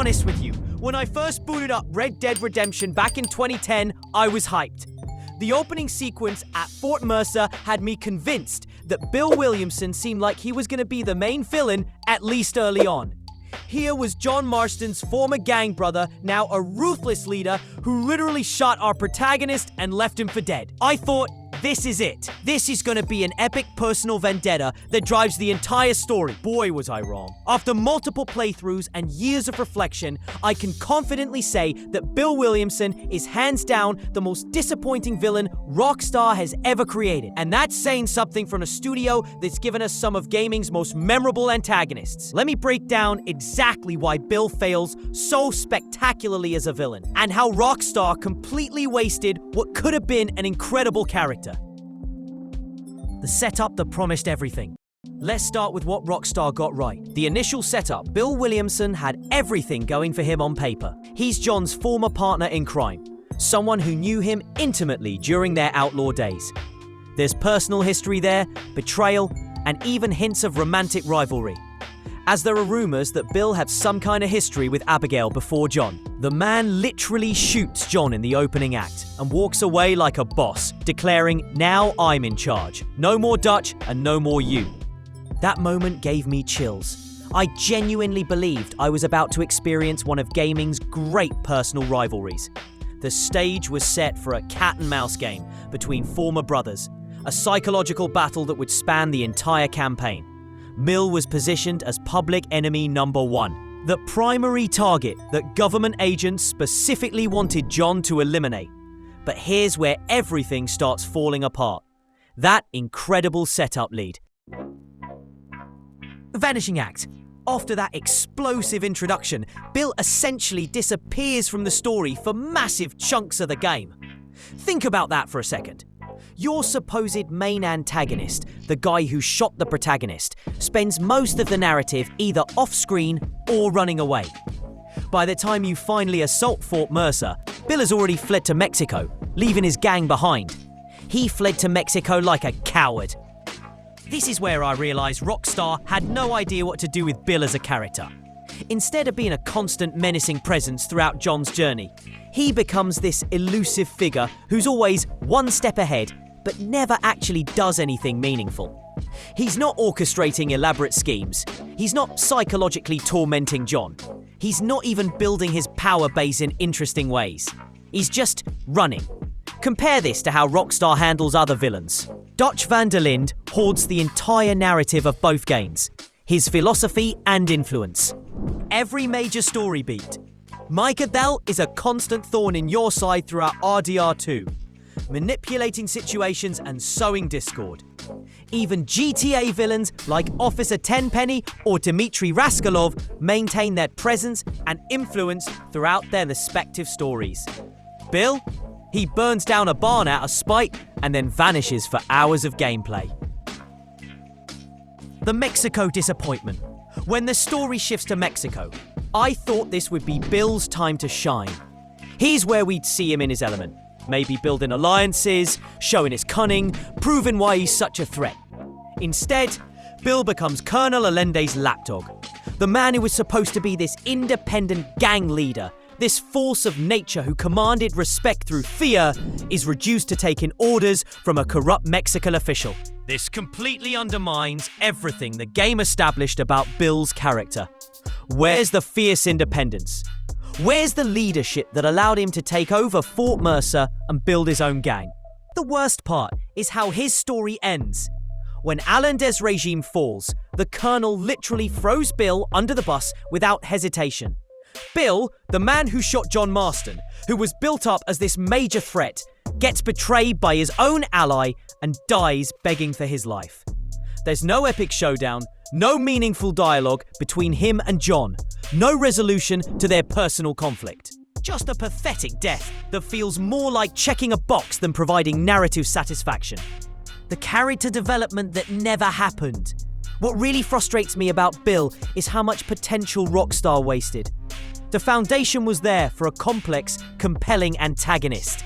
honest with you, when I first booted up Red Dead Redemption back in 2010, I was hyped. The opening sequence at Fort Mercer had me convinced that Bill Williamson seemed like he was going to be the main villain, at least early on. Here was John Marston's former gang brother, now a ruthless leader who literally shot our protagonist and left him for dead. I thought, this is it. This is going to be an epic personal vendetta that drives the entire story. Boy, was I wrong. After multiple playthroughs and years of reflection, I can confidently say that Bill Williamson is hands down the most disappointing villain Rockstar has ever created. And that's saying something from a studio that's given us some of gaming's most memorable antagonists. Let me break down exactly why Bill fails so spectacularly as a villain, and how Rockstar completely wasted what could have been an incredible character. The setup that promised everything. Let's start with what Rockstar got right. The initial setup. Bill Williamson had everything going for him on paper. He's John's former partner in crime, someone who knew him intimately during their outlaw days. There's personal history there, betrayal, and even hints of romantic rivalry, as there are rumors that Bill had some kind of history with Abigail before John. The man literally shoots John in the opening act and walks away like a boss, declaring, "Now I'm in charge. No more Dutch and no more you." That moment gave me chills. I genuinely believed I was about to experience one of gaming's great personal rivalries. The stage was set for a cat and mouse game between former brothers, a psychological battle that would span the entire campaign. Bill was positioned as public enemy number one, the primary target that government agents specifically wanted John to eliminate. But here's where everything starts falling apart. That incredible setup lead. Vanishing Act. After that explosive introduction, Bill essentially disappears from the story for massive chunks of the game. Think about that for a second. Your supposed main antagonist, the guy who shot the protagonist, spends most of the narrative either off-screen or running away. By the time you finally assault Fort Mercer, Bill has already fled to Mexico, leaving his gang behind. He fled to Mexico like a coward. This is where I realised Rockstar had no idea what to do with Bill as a character. Instead of being a constant menacing presence throughout John's journey, he becomes this elusive figure who's always one step ahead, but never actually does anything meaningful. He's not orchestrating elaborate schemes. He's not psychologically tormenting John. He's not even building his power base in interesting ways. He's just running. Compare this to how Rockstar handles other villains. Dutch van der Linde hoards the entire narrative of both games, his philosophy and influence. Every major story beat. Micah Bell is a constant thorn in your side throughout RDR2, manipulating situations and sowing discord. Even GTA villains like Officer Tenpenny or Dmitry Rascalov maintain their presence and influence throughout their respective stories. Bill? He burns down a barn out of spite and then vanishes for hours of gameplay. The Mexico disappointment. When the story shifts to Mexico, I thought this would be Bill's time to shine. Here's where we'd see him in his element. Maybe building alliances, showing his cunning, proving why he's such a threat. Instead, Bill becomes Colonel Allende's lapdog. The man who was supposed to be this independent gang leader, this force of nature who commanded respect through fear, is reduced to taking orders from a corrupt Mexican official. This completely undermines everything the game established about Bill's character. Where's the fierce independence? Where's the leadership that allowed him to take over Fort Mercer and build his own gang? The worst part is how his story ends. When Allende's regime falls, the colonel literally throws Bill under the bus without hesitation. Bill, the man who shot John Marston, who was built up as this major threat, gets betrayed by his own ally and dies begging for his life. There's no epic showdown, no meaningful dialogue between him and John, no resolution to their personal conflict. Just a pathetic death that feels more like checking a box than providing narrative satisfaction. The character development that never happened. What really frustrates me about Bill is how much potential Rockstar wasted. The foundation was there for a complex, compelling antagonist.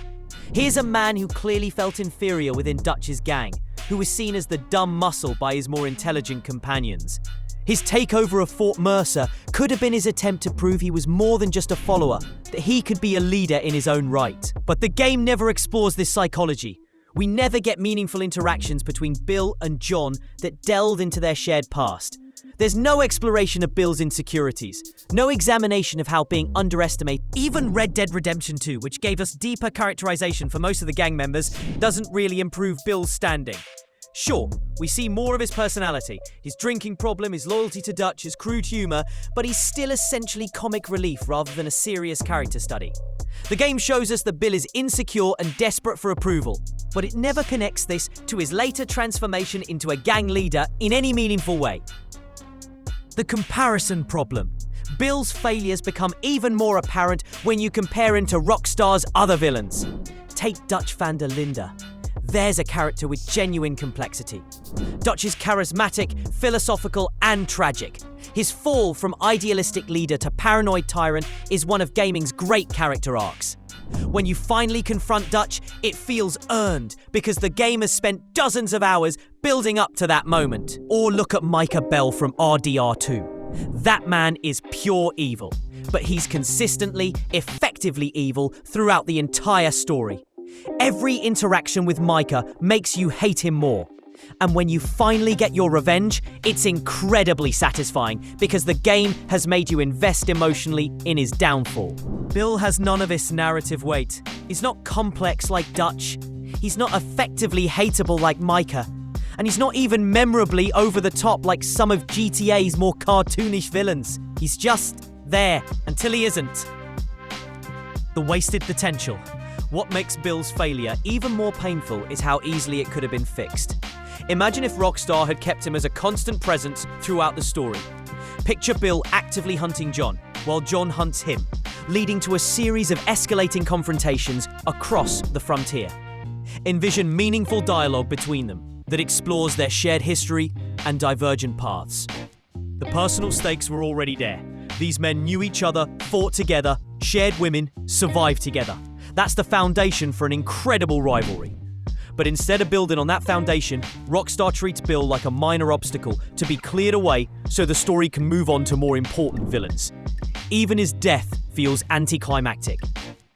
Here's a man who clearly felt inferior within Dutch's gang, who was seen as the dumb muscle by his more intelligent companions. His takeover of Fort Mercer could have been his attempt to prove he was more than just a follower, that he could be a leader in his own right. But the game never explores this psychology. We never get meaningful interactions between Bill and John that delve into their shared past. There's no exploration of Bill's insecurities, no examination of how being underestimated. Even Red Dead Redemption 2, which gave us deeper characterization for most of the gang members, doesn't really improve Bill's standing. Sure, we see more of his personality, his drinking problem, his loyalty to Dutch, his crude humor, but he's still essentially comic relief rather than a serious character study. The game shows us that Bill is insecure and desperate for approval, but it never connects this to his later transformation into a gang leader in any meaningful way. The comparison problem. Bill's failures become even more apparent when you compare him to Rockstar's other villains. Take Dutch van der Linde. There's a character with genuine complexity. Dutch is charismatic, philosophical, and tragic. His fall from idealistic leader to paranoid tyrant is one of gaming's great character arcs. When you finally confront Dutch, it feels earned because the game has spent dozens of hours building up to that moment. Or look at Micah Bell from RDR2. That man is pure evil, but he's consistently, effectively evil throughout the entire story. Every interaction with Micah makes you hate him more. And when you finally get your revenge, it's incredibly satisfying because the game has made you invest emotionally in his downfall. Bill has none of this narrative weight. He's not complex like Dutch. He's not effectively hateable like Micah. And he's not even memorably over the top like some of GTA's more cartoonish villains. He's just there until he isn't. The wasted potential. What makes Bill's failure even more painful is how easily it could have been fixed. Imagine if Rockstar had kept him as a constant presence throughout the story. Picture Bill actively hunting John, while John hunts him, leading to a series of escalating confrontations across the frontier. Envision meaningful dialogue between them that explores their shared history and divergent paths. The personal stakes were already there. These men knew each other, fought together, shared women, survived together. That's the foundation for an incredible rivalry. But instead of building on that foundation, Rockstar treats Bill like a minor obstacle to be cleared away so the story can move on to more important villains. Even his death feels anticlimactic.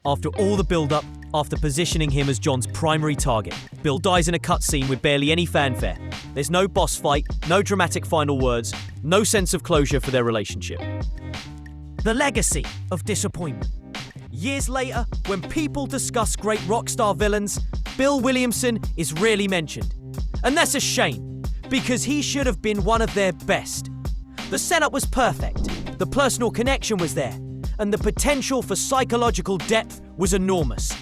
After all the build-up, after positioning him as John's primary target, Bill dies in a cutscene with barely any fanfare. There's no boss fight, no dramatic final words, no sense of closure for their relationship. The legacy of disappointment. Years later, when people discuss great Rockstar villains, Bill Williamson is rarely mentioned. And that's a shame, because he should have been one of their best. The setup was perfect, the personal connection was there, and the potential for psychological depth was enormous.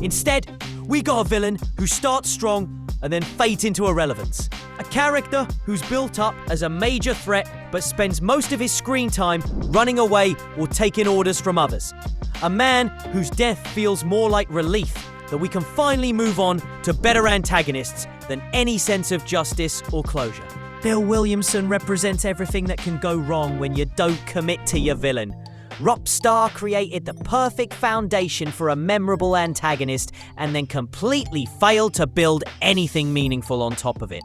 Instead, we got a villain who starts strong and then fades into irrelevance. A character who's built up as a major threat but spends most of his screen time running away or taking orders from others. A man whose death feels more like relief that we can finally move on to better antagonists than any sense of justice or closure. Bill Williamson represents everything that can go wrong when you don't commit to your villain. Rockstar created the perfect foundation for a memorable antagonist and then completely failed to build anything meaningful on top of it.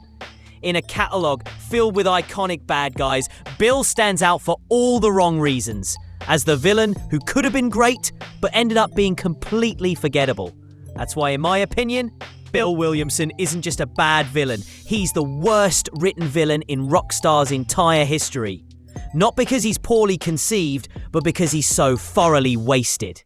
In a catalogue filled with iconic bad guys, Bill stands out for all the wrong reasons, as the villain who could have been great but ended up being completely forgettable. That's why, in my opinion, Bill Williamson isn't just a bad villain, he's the worst written villain in Rockstar's entire history. Not because he's poorly conceived, but because he's so thoroughly wasted.